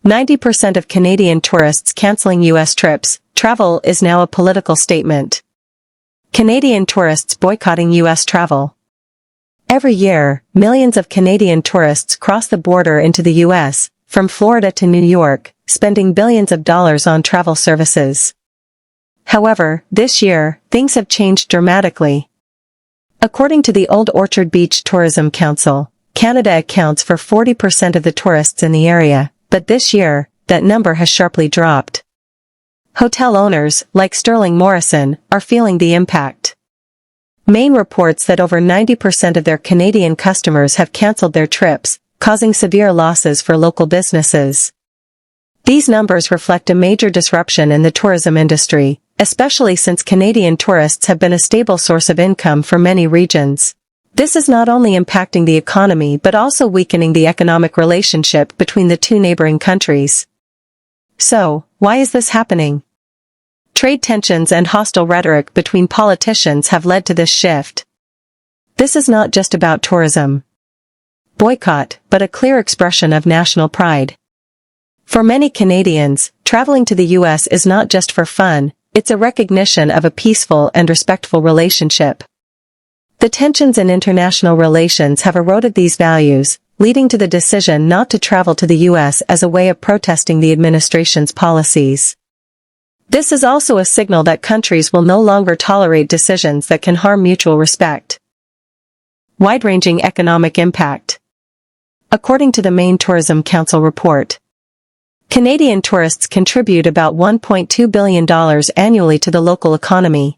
90% of Canadian tourists canceling U.S. trips. Travel is now a political statement. Canadian tourists boycotting U.S. travel. Every year, millions of Canadian tourists cross the border into the U.S., from Florida to New York, spending billions of dollars on travel services. However, this year, things have changed dramatically. According to the Old Orchard Beach Tourism Council, Canada accounts for 40% of the tourists in the area, but this year, that number has sharply dropped. Hotel owners, like Sterling Morrison, are feeling the impact. Maine reports that over 90% of their Canadian customers have cancelled their trips, causing severe losses for local businesses. These numbers reflect a major disruption in the tourism industry, especially since Canadian tourists have been a stable source of income for many regions. This is not only impacting the economy but also weakening the economic relationship between the two neighboring countries. So, why is this happening? Trade tensions and hostile rhetoric between politicians have led to this shift. This is not just about tourism boycott, but a clear expression of national pride. For many Canadians, traveling to the U.S. is not just for fun, it's a recognition of a peaceful and respectful relationship. The tensions in international relations have eroded these values, leading to the decision not to travel to the U.S. as a way of protesting the administration's policies. This is also a signal that countries will no longer tolerate decisions that can harm mutual respect. Wide-ranging economic impact. According to the Maine Tourism Council report, Canadian tourists contribute about $1.2 billion annually to the local economy.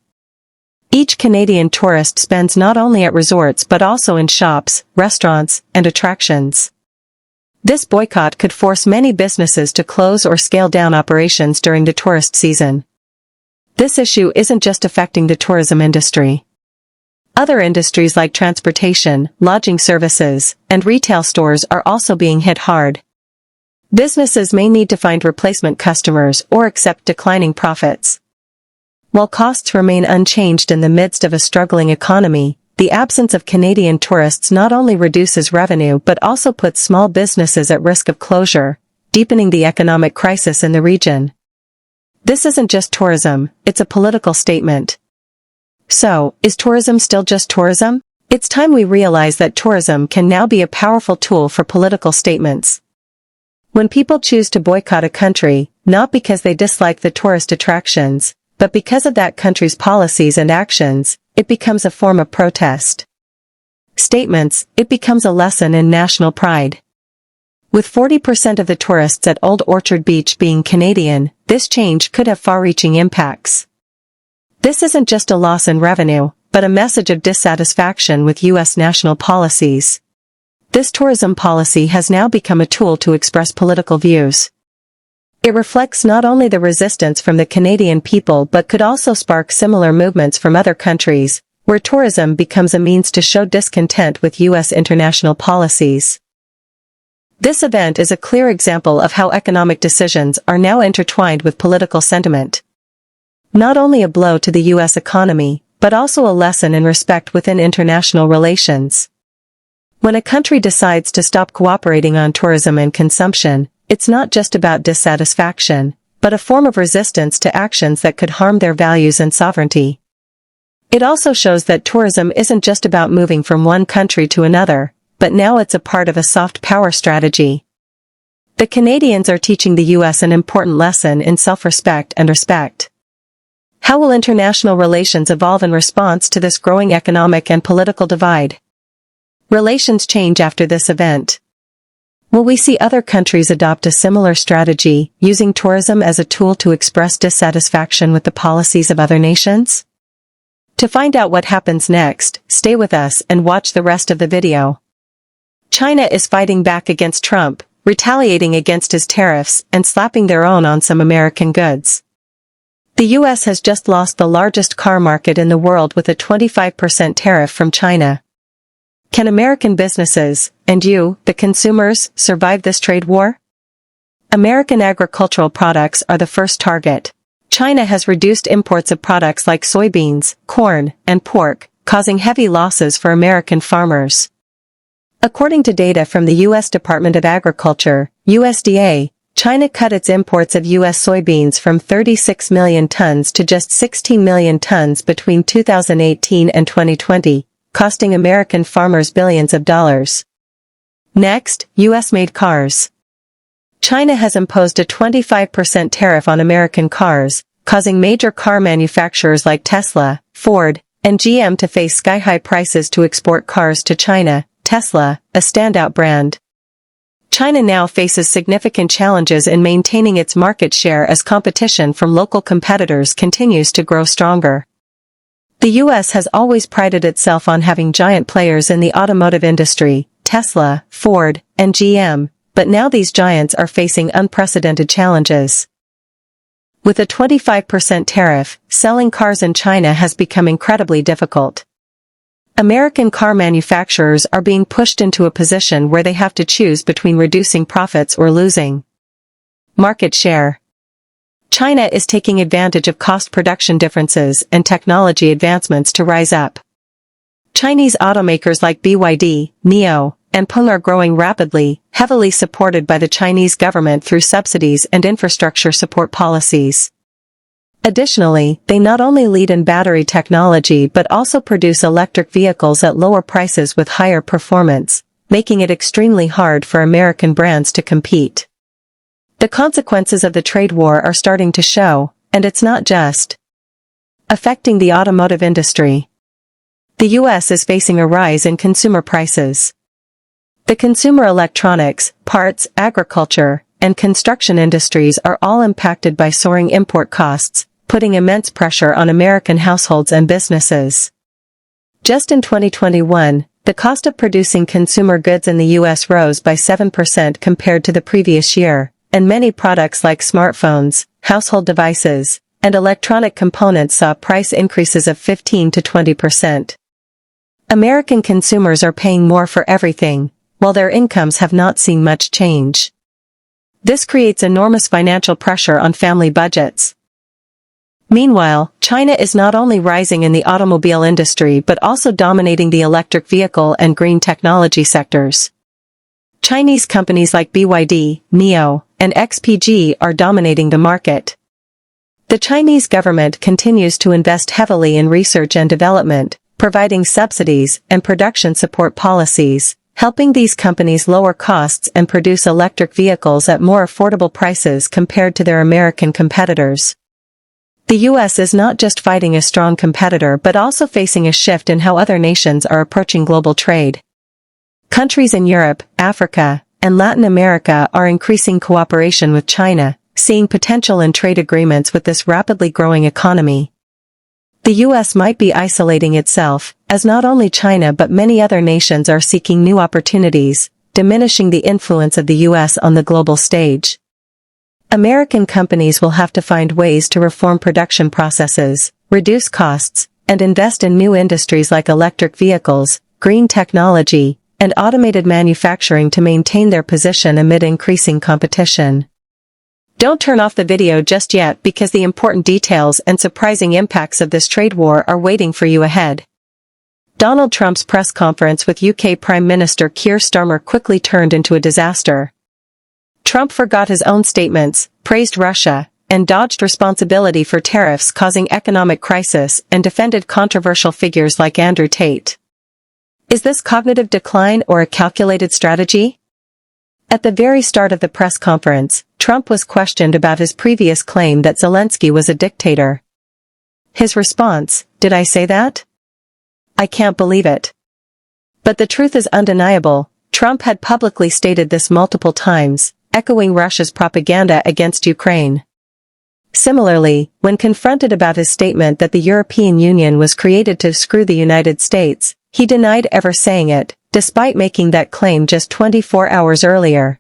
Each Canadian tourist spends not only at resorts but also in shops, restaurants, and attractions. This boycott could force many businesses to close or scale down operations during the tourist season. This issue isn't just affecting the tourism industry. Other industries like transportation, lodging services, and retail stores are also being hit hard. Businesses may need to find replacement customers or accept declining profits. While costs remain unchanged in the midst of a struggling economy, the absence of Canadian tourists not only reduces revenue but also puts small businesses at risk of closure, deepening the economic crisis in the region. This isn't just tourism, it's a political statement. So, is tourism still just tourism? It's time we realize that tourism can now be a powerful tool for political statements. When people choose to boycott a country, not because they dislike the tourist attractions, but because of that country's policies and actions, it becomes a form of protest. Statements, it becomes a lesson in national pride. With 40% of the tourists at Old Orchard Beach being Canadian, this change could have far-reaching impacts. This isn't just a loss in revenue, but a message of dissatisfaction with U.S. national policies. This tourism policy has now become a tool to express political views. It reflects not only the resistance from the Canadian people but could also spark similar movements from other countries, where tourism becomes a means to show discontent with U.S. international policies. This event is a clear example of how economic decisions are now intertwined with political sentiment. Not only a blow to the U.S. economy, but also a lesson in respect within international relations. When a country decides to stop cooperating on tourism and consumption, it's not just about dissatisfaction, but a form of resistance to actions that could harm their values and sovereignty. It also shows that tourism isn't just about moving from one country to another, but now it's a part of a soft power strategy. The Canadians are teaching the U.S. an important lesson in self-respect and respect. How will international relations evolve in response to this growing economic and political divide? Relations change after this event. Will we see other countries adopt a similar strategy, using tourism as a tool to express dissatisfaction with the policies of other nations? To find out what happens next, stay with us and watch the rest of the video. China is fighting back against Trump, retaliating against his tariffs and slapping their own on some American goods. The U.S. has just lost the largest car market in the world with a 25% tariff from China. Can American businesses, and you, the consumers, survive this trade war? American agricultural products are the first target. China has reduced imports of products like soybeans, corn, and pork, causing heavy losses for American farmers. According to data from the U.S. Department of Agriculture, USDA, China cut its imports of U.S. soybeans from 36 million tons to just 16 million tons between 2018 and 2020, costing American farmers billions of dollars. Next, U.S.-made cars. China has imposed a 25% tariff on American cars, causing major car manufacturers like Tesla, Ford, and GM to face sky-high prices to export cars to China. Tesla, a standout brand. China now faces significant challenges in maintaining its market share as competition from local competitors continues to grow stronger. The U.S. has always prided itself on having giant players in the automotive industry, Tesla, Ford, and GM, but now these giants are facing unprecedented challenges. With a 25% tariff, selling cars in China has become incredibly difficult. American car manufacturers are being pushed into a position where they have to choose between reducing profits or losing market share. China is taking advantage of cost production differences and technology advancements to rise up. Chinese automakers like BYD, NIO, and Peng are growing rapidly, heavily supported by the Chinese government through subsidies and infrastructure support policies. Additionally, they not only lead in battery technology but also produce electric vehicles at lower prices with higher performance, making it extremely hard for American brands to compete. The consequences of the trade war are starting to show, and it's not just affecting the automotive industry. The U.S. is facing a rise in consumer prices. The consumer electronics, parts, agriculture, and construction industries are all impacted by soaring import costs, putting immense pressure on American households and businesses. Just in 2021, the cost of producing consumer goods in the U.S. rose by 7% compared to the previous year, and many products like smartphones, household devices, and electronic components saw price increases of 15 to 20%. American consumers are paying more for everything, while their incomes have not seen much change. This creates enormous financial pressure on family budgets. Meanwhile, China is not only rising in the automobile industry but also dominating the electric vehicle and green technology sectors. Chinese companies like BYD, NIO, and XPG are dominating the market. The Chinese government continues to invest heavily in research and development, providing subsidies and production support policies, helping these companies lower costs and produce electric vehicles at more affordable prices compared to their American competitors. The U.S. is not just fighting a strong competitor but also facing a shift in how other nations are approaching global trade. Countries in Europe, Africa, and Latin America are increasing cooperation with China, seeing potential in trade agreements with this rapidly growing economy. The U.S. might be isolating itself, as not only China but many other nations are seeking new opportunities, diminishing the influence of the U.S. on the global stage. American companies will have to find ways to reform production processes, reduce costs, and invest in new industries like electric vehicles, green technology, and automated manufacturing to maintain their position amid increasing competition. Don't turn off the video just yet because the important details and surprising impacts of this trade war are waiting for you ahead. Donald Trump's press conference with UK Prime Minister Keir Starmer quickly turned into a disaster. Trump forgot his own statements, praised Russia, and dodged responsibility for tariffs causing economic crisis and defended controversial figures like Andrew Tate. Is this cognitive decline or a calculated strategy? At the very start of the press conference, Trump was questioned about his previous claim that Zelensky was a dictator. His response, "Did I say that? I can't believe it." But the truth is undeniable. Trump had publicly stated this multiple times, echoing Russia's propaganda against Ukraine. Similarly, when confronted about his statement that the European Union was created to screw the United States, he denied ever saying it, despite making that claim just 24 hours earlier.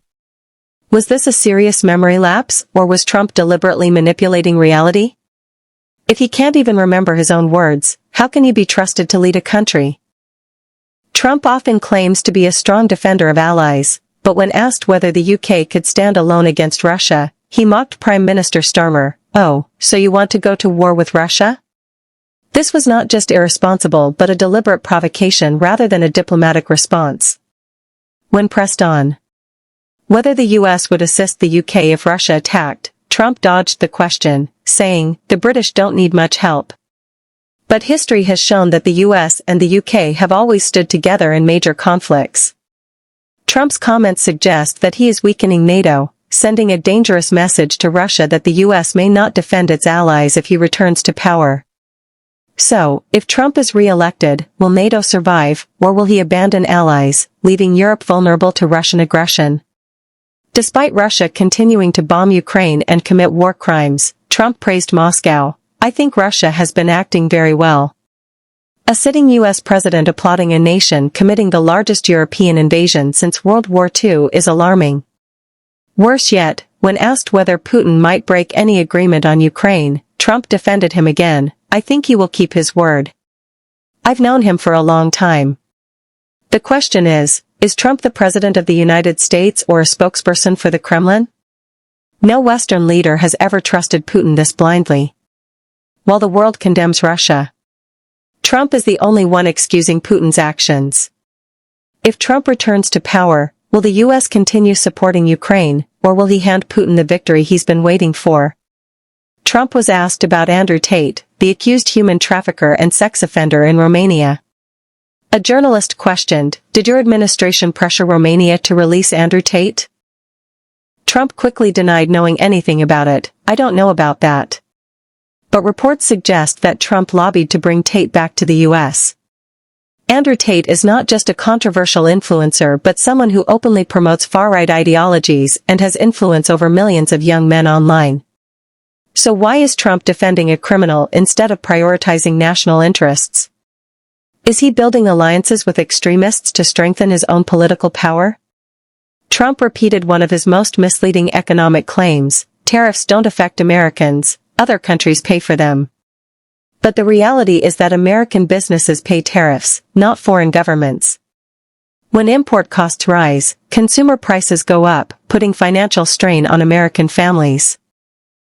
Was this a serious memory lapse, or was Trump deliberately manipulating reality? If he can't even remember his own words, how can he be trusted to lead a country? Trump often claims to be a strong defender of allies, but when asked whether the UK could stand alone against Russia, he mocked Prime Minister Starmer, "Oh, so you want to go to war with Russia?" This was not just irresponsible but a deliberate provocation rather than a diplomatic response. When pressed on whether the US would assist the UK if Russia attacked, Trump dodged the question, saying, "The British don't need much help." But history has shown that the US and the UK have always stood together in major conflicts. Trump's comments suggest that he is weakening NATO, sending a dangerous message to Russia that the US may not defend its allies if he returns to power. So, if Trump is re-elected, will NATO survive, or will he abandon allies, leaving Europe vulnerable to Russian aggression? Despite Russia continuing to bomb Ukraine and commit war crimes, Trump praised Moscow. "I think Russia has been acting very well." A sitting US president applauding a nation committing the largest European invasion since World War II is alarming. Worse yet, when asked whether Putin might break any agreement on Ukraine, Trump defended him again. "I think he will keep his word. I've known him for a long time." The question is Trump the President of the United States or a spokesperson for the Kremlin? No Western leader has ever trusted Putin this blindly. While the world condemns Russia, Trump is the only one excusing Putin's actions. If Trump returns to power, will the US continue supporting Ukraine, or will he hand Putin the victory he's been waiting for? Trump was asked about Andrew Tate, the accused human trafficker and sex offender in Romania. A journalist questioned, "Did your administration pressure Romania to release Andrew Tate?" Trump quickly denied knowing anything about it. "I don't know about that." But reports suggest that Trump lobbied to bring Tate back to the US. Andrew Tate is not just a controversial influencer but someone who openly promotes far-right ideologies and has influence over millions of young men online. So why is Trump defending a criminal instead of prioritizing national interests? Is he building alliances with extremists to strengthen his own political power? Trump repeated one of his most misleading economic claims: tariffs don't affect Americans, other countries pay for them. But the reality is that American businesses pay tariffs, not foreign governments. When import costs rise, consumer prices go up, putting financial strain on American families.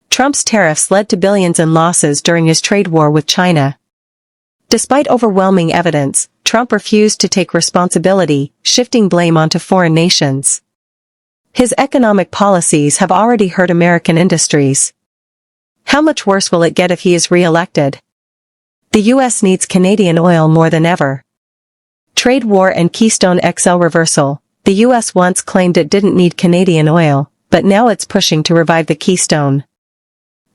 Trump's tariffs led to billions in losses during his trade war with China. Despite overwhelming evidence, Trump refused to take responsibility, shifting blame onto foreign nations. His economic policies have already hurt American industries. How much worse will it get if he is re-elected? The US needs Canadian oil more than ever. Trade war and Keystone XL reversal. The US once claimed it didn't need Canadian oil, but now it's pushing to revive the Keystone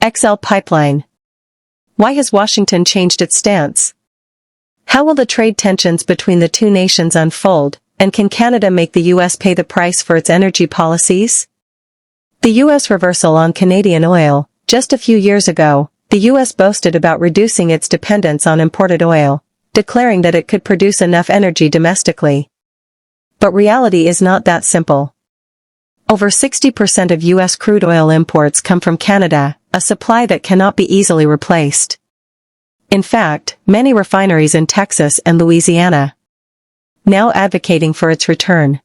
XL pipeline. Why has Washington changed its stance? How will the trade tensions between the two nations unfold, and can Canada make the US pay the price for its energy policies? The US reversal on Canadian oil. Just a few years ago, the US boasted about reducing its dependence on imported oil, declaring that it could produce enough energy domestically. But reality is not that simple. Over 60% of US crude oil imports come from Canada, a supply that cannot be easily replaced. In fact, many refineries in Texas and Louisiana now advocating for its return.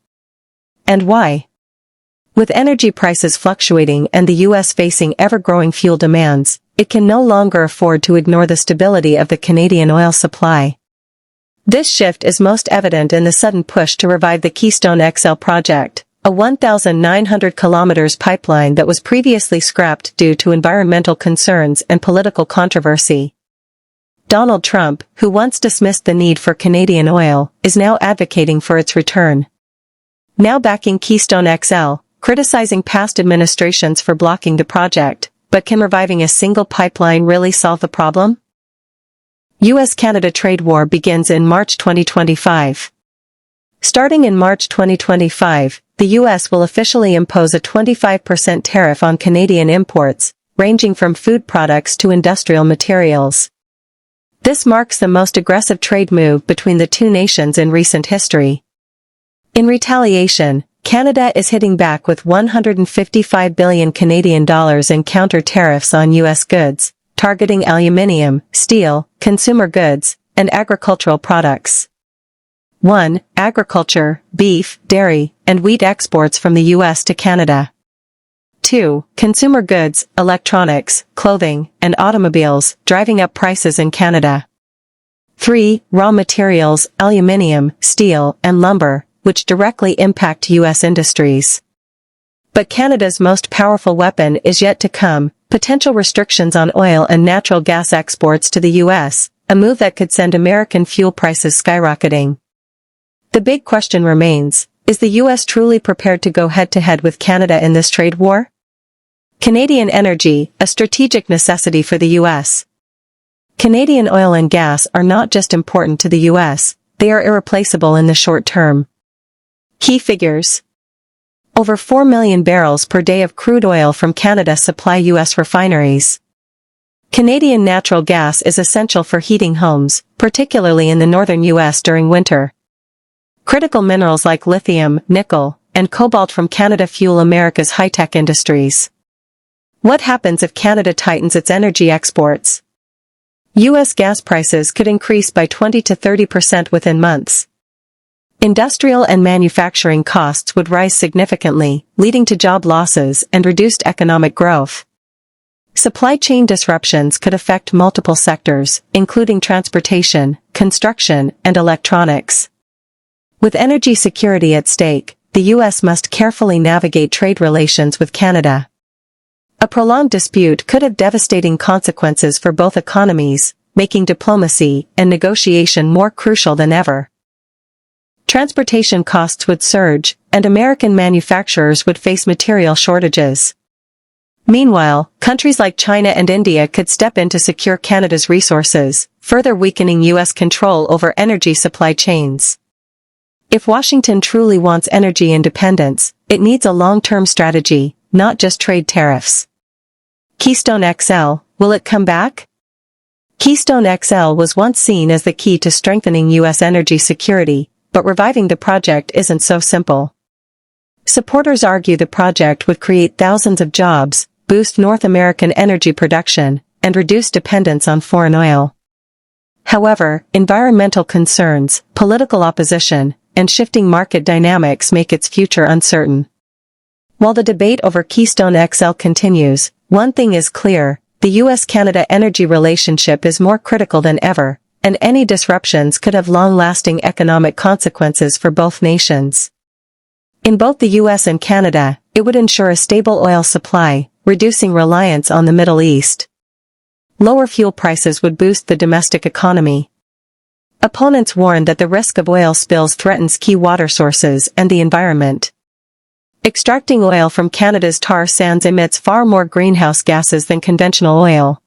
And why? With energy prices fluctuating and the US facing ever-growing fuel demands, it can no longer afford to ignore the stability of the Canadian oil supply. This shift is most evident in the sudden push to revive the Keystone XL project, a 1,900 kilometers pipeline that was previously scrapped due to environmental concerns and political controversy. Donald Trump, who once dismissed the need for Canadian oil, is now advocating for its return. Now backing Keystone XL, criticizing past administrations for blocking the project, but can reviving a single pipeline really solve the problem? US-Canada trade war begins in March 2025. Starting in March 2025, the US will officially impose a 25% tariff on Canadian imports, ranging from food products to industrial materials. This marks the most aggressive trade move between the two nations in recent history. In retaliation, Canada is hitting back with 155 billion Canadian dollars in counter tariffs on US goods, targeting aluminium, steel, consumer goods, and agricultural products. 1. Agriculture, beef, dairy, and wheat exports from the US to Canada. 2. Consumer goods, electronics, clothing, and automobiles, driving up prices in Canada. 3. Raw materials, aluminium, steel, and lumber, which directly impact US industries. But Canada's most powerful weapon is yet to come, potential restrictions on oil and natural gas exports to the U.S., a move that could send American fuel prices skyrocketing. The big question remains, is the U.S. truly prepared to go head-to-head with Canada in this trade war? Canadian energy, a strategic necessity for the U.S. Canadian oil and gas are not just important to the U.S., they are irreplaceable in the short term. Key figures. Over 4 million barrels per day of crude oil from Canada supply U.S. refineries. Canadian natural gas is essential for heating homes, particularly in the northern U.S. during winter. Critical minerals like lithium, nickel, and cobalt from Canada fuel America's high-tech industries. What happens if Canada tightens its energy exports? U.S. gas prices could increase by 20 to 30% within months. Industrial and manufacturing costs would rise significantly, leading to job losses and reduced economic growth. Supply chain disruptions could affect multiple sectors, including transportation, construction, and electronics. With energy security at stake, the U.S. must carefully navigate trade relations with Canada. A prolonged dispute could have devastating consequences for both economies, making diplomacy and negotiation more crucial than ever. Transportation costs would surge, and American manufacturers would face material shortages. Meanwhile, countries like China and India could step in to secure Canada's resources, further weakening U.S. control over energy supply chains. If Washington truly wants energy independence, it needs a long-term strategy, not just trade tariffs. Keystone XL, will it come back? Keystone XL was once seen as the key to strengthening U.S. energy security, but reviving the project isn't so simple. Supporters argue the project would create thousands of jobs, boost North American energy production, and reduce dependence on foreign oil. However, environmental concerns, political opposition, and shifting market dynamics make its future uncertain. While the debate over Keystone XL continues, one thing is clear, the U.S.-Canada energy relationship is more critical than ever, and any disruptions could have long-lasting economic consequences for both nations. In both the U.S. and Canada, it would ensure a stable oil supply, reducing reliance on the Middle East. Lower fuel prices would boost the domestic economy. Opponents warn that the risk of oil spills threatens key water sources and the environment. Extracting oil from Canada's tar sands emits far more greenhouse gases than conventional oil.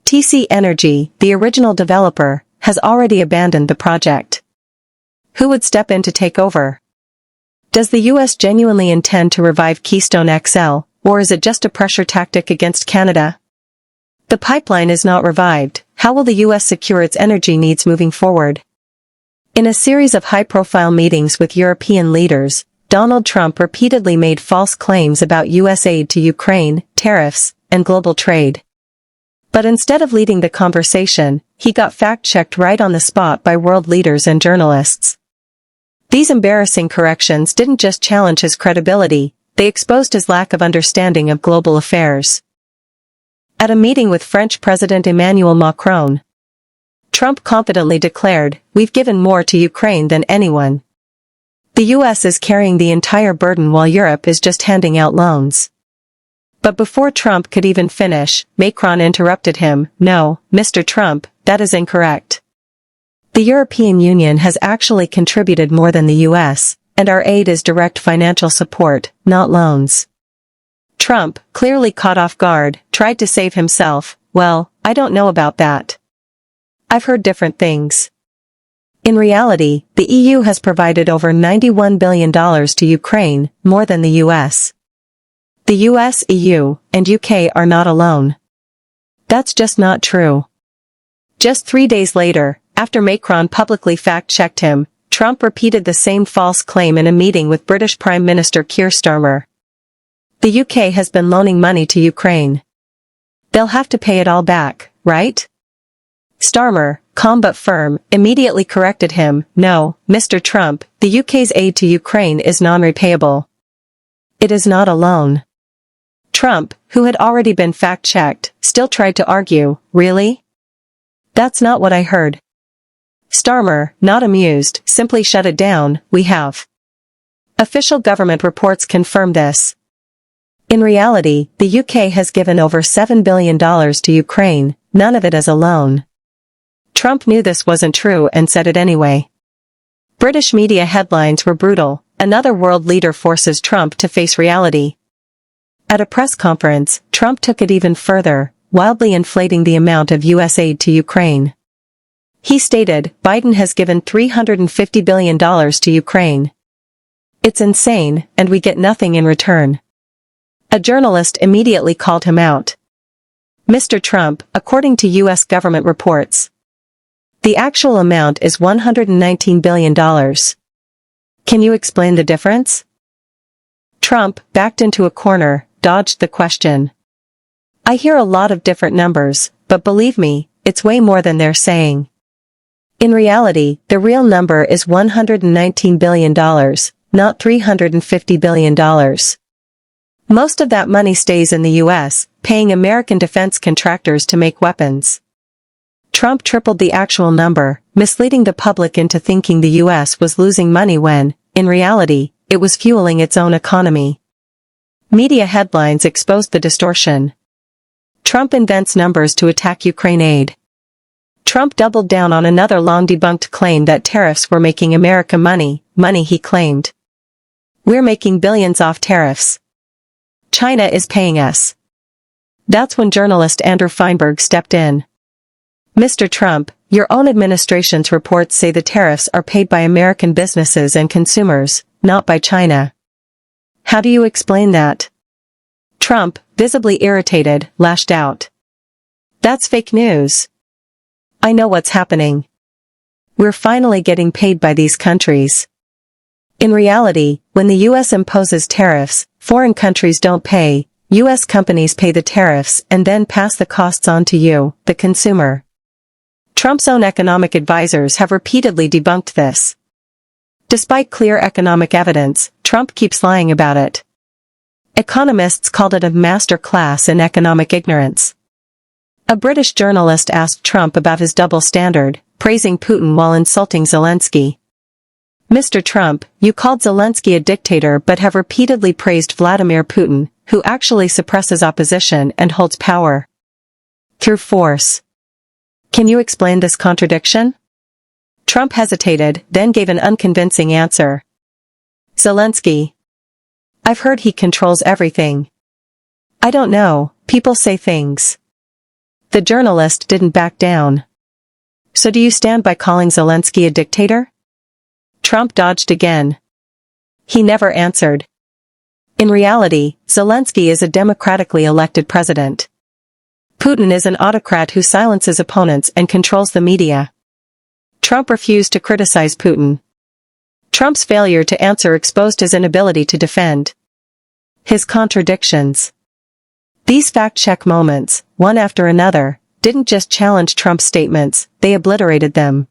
TC Energy, the original developer, has already abandoned the project. Who would step in to take over? Does the U.S. genuinely intend to revive Keystone XL, or is it just a pressure tactic against Canada? The pipeline is not revived. How will the U.S. secure its energy needs moving forward? In a series of high-profile meetings with European leaders, Donald Trump repeatedly made false claims about U.S. aid to Ukraine, tariffs, and global trade. But instead of leading the conversation, he got fact-checked right on the spot by world leaders and journalists. These embarrassing corrections didn't just challenge his credibility, they exposed his lack of understanding of global affairs. At a meeting with French President Emmanuel Macron, Trump confidently declared, "We've given more to Ukraine than anyone. The U.S. is carrying the entire burden while Europe is just handing out loans." But before Trump could even finish, Macron interrupted him, "No, Mr. Trump, that is incorrect. The European Union has actually contributed more than the U.S., and our aid is direct financial support, not loans." Trump, clearly caught off guard, tried to save himself. "Well, I don't know about that. I've heard different things." In reality, the EU has provided over $91 billion to Ukraine, more than the US. The US, EU, and UK are not alone. That's just not true. Just 3 days later, after Macron publicly fact-checked him, Trump repeated the same false claim in a meeting with British Prime Minister Keir Starmer. The UK has been loaning money to Ukraine. They'll have to pay it all back, right? Starmer, calm but firm, immediately corrected him, "No, Mr. Trump, the UK's aid to Ukraine is non-repayable. It is not a loan." Trump, who had already been fact-checked, still tried to argue, "Really? That's not what I heard." Starmer, not amused, simply shut it down, "We have. Official government reports confirm this. In reality, the UK has given over $7 billion to Ukraine, none of it as a loan. Trump knew this wasn't true and said it anyway. British media headlines were brutal. Another world leader forces Trump to face reality. At a press conference, Trump took it even further, wildly inflating the amount of U.S. aid to Ukraine. He stated, Biden has given $350 billion to Ukraine. It's insane, and we get nothing in return. A journalist immediately called him out. Mr. Trump, according to U.S. government reports, the actual amount is $119 billion. Can you explain the difference? Trump, backed into a corner, dodged the question. I hear a lot of different numbers, but believe me, it's way more than they're saying. In reality, the real number is $119 billion, not $350 billion. Most of that money stays in the U.S., paying American defense contractors to make weapons. Trump tripled the actual number, misleading the public into thinking the U.S. was losing money when, in reality, it was fueling its own economy. Media headlines exposed the distortion. Trump invents numbers to attack Ukraine aid. Trump doubled down on another long-debunked claim that tariffs were making America money he claimed. We're making billions off tariffs. China is paying us. That's when journalist Andrew Feinberg stepped in. Mr. Trump, your own administration's reports say the tariffs are paid by American businesses and consumers, not by China. How do you explain that? Trump, visibly irritated, lashed out. That's fake news. I know what's happening. We're finally getting paid by these countries. In reality, when the U.S. imposes tariffs, foreign countries don't pay, U.S. companies pay the tariffs and then pass the costs on to you, the consumer. Trump's own economic advisors have repeatedly debunked this. Despite clear economic evidence, Trump keeps lying about it. Economists called it a master class in economic ignorance. A British journalist asked Trump about his double standard, praising Putin while insulting Zelensky. Mr. Trump, you called Zelensky a dictator but have repeatedly praised Vladimir Putin, who actually suppresses opposition and holds power through force. Can you explain this contradiction? Trump hesitated, then gave an unconvincing answer. Zelensky. I've heard he controls everything. I don't know, people say things. The journalist didn't back down. So do you stand by calling Zelensky a dictator? Trump dodged again. He never answered. In reality, Zelensky is a democratically elected president. Putin is an autocrat who silences opponents and controls the media. Trump refused to criticize Putin. Trump's failure to answer exposed his inability to defend his contradictions. These fact-check moments, one after another, didn't just challenge Trump's statements, they obliterated them.